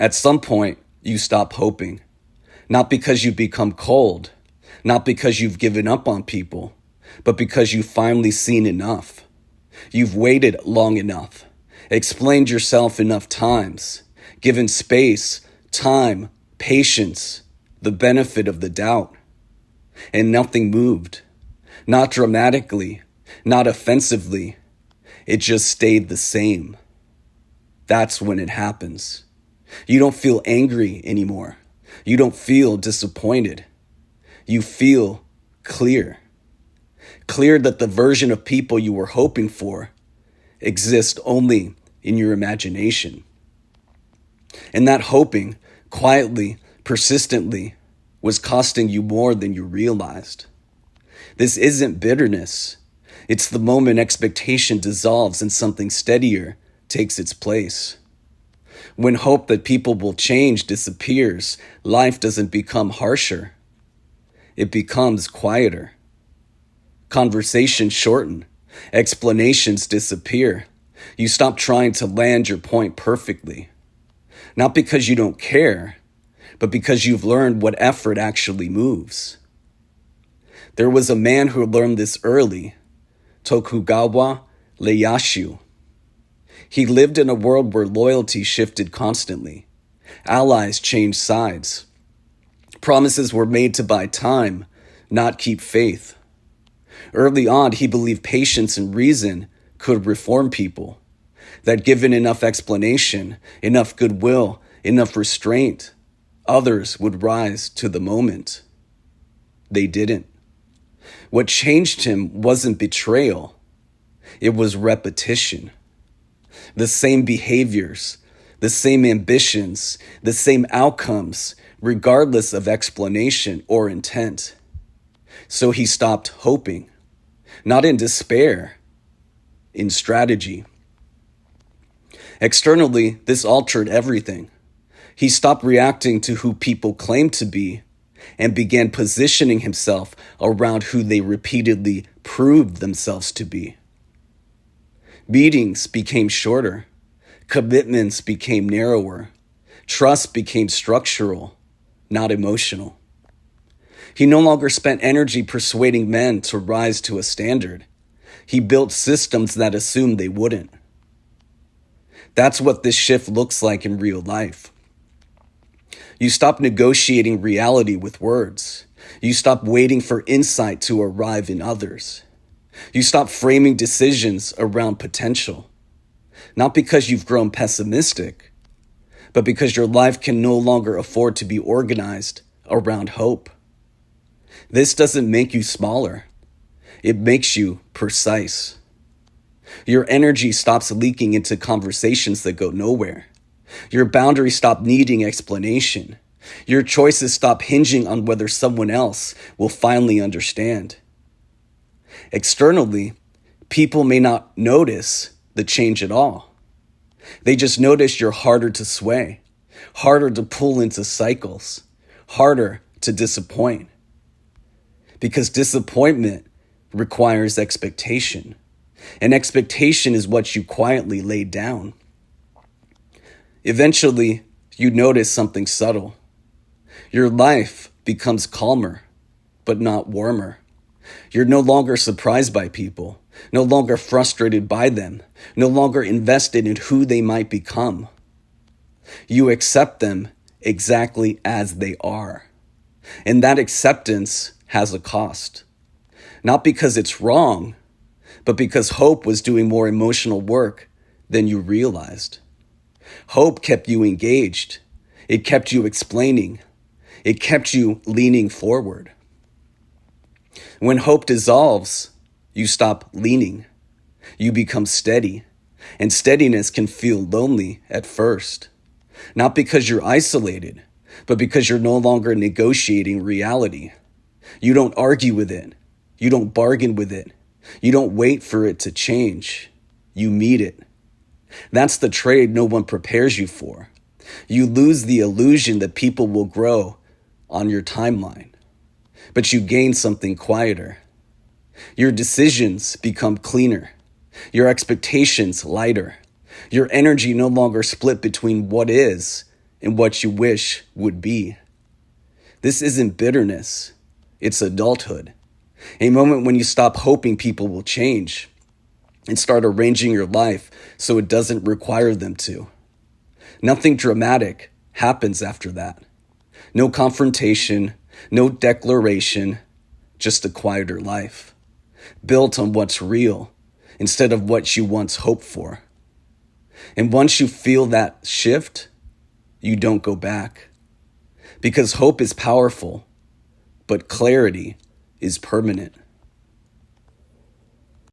At some point, you stop hoping. Not because you've become cold, not because you've given up on people, but because you've finally seen enough. You've waited long enough, explained yourself enough times, given space, time, patience, the benefit of the doubt. And nothing moved. Not dramatically, not offensively. It just stayed the same. That's when it happens. You don't feel angry anymore. You don't feel disappointed. You feel clear. Clear that the version of people you were hoping for exists only in your imagination. And that hoping, quietly, persistently, was costing you more than you realized. This isn't bitterness. It's the moment expectation dissolves and something steadier takes its place. When hope that people will change disappears, life doesn't become harsher. It becomes quieter. Conversations shorten. Explanations disappear. You stop trying to land your point perfectly. Not because you don't care, but because you've learned what effort actually moves. There was a man who learned this early, Tokugawa Ieyasu. He lived in a world where loyalty shifted constantly. Allies changed sides. Promises were made to buy time, not keep faith. Early on, he believed patience and reason could reform people, that given enough explanation, enough goodwill, enough restraint, others would rise to the moment. They didn't. What changed him wasn't betrayal. It was repetition. The same behaviors, the same ambitions, the same outcomes, regardless of explanation or intent. So he stopped hoping, not in despair, in strategy. Externally, this altered everything. He stopped reacting to who people claimed to be and began positioning himself around who they repeatedly proved themselves to be. Meetings became shorter. Commitments became narrower. Trust became structural, not emotional. He no longer spent energy persuading men to rise to a standard. He built systems that assumed they wouldn't. That's what this shift looks like in real life. You stop negotiating reality with words. You stop waiting for insight to arrive in others. You stop framing decisions around potential. Not because you've grown pessimistic, but because your life can no longer afford to be organized around hope. This doesn't make you smaller. It makes you precise. Your energy stops leaking into conversations that go nowhere. Your boundaries stop needing explanation. Your choices stop hinging on whether someone else will finally understand. Externally, people may not notice the change at all. They just notice you're harder to sway, harder to pull into cycles, harder to disappoint. Because disappointment requires expectation, and expectation is what you quietly lay down. Eventually, you notice something subtle. Your life becomes calmer, but not warmer. You're no longer surprised by people, no longer frustrated by them, no longer invested in who they might become. You accept them exactly as they are. And that acceptance has a cost. Not because it's wrong, but because hope was doing more emotional work than you realized. Hope kept you engaged. It kept you explaining. It kept you leaning forward. When hope dissolves, you stop leaning. You become steady. And steadiness can feel lonely at first. Not because you're isolated, but because you're no longer negotiating reality. You don't argue with it. You don't bargain with it. You don't wait for it to change. You meet it. That's the trade no one prepares you for. You lose the illusion that people will grow on your timeline, but you gain something quieter. Your decisions become cleaner. Your expectations lighter. Your energy no longer split between what is in what you wish would be. This isn't bitterness, it's adulthood. A moment when you stop hoping people will change and start arranging your life so it doesn't require them to. Nothing dramatic happens after that. No confrontation, no declaration, just a quieter life, built on what's real instead of what you once hoped for. And once you feel that shift, you don't go back. Because hope is powerful, but clarity is permanent.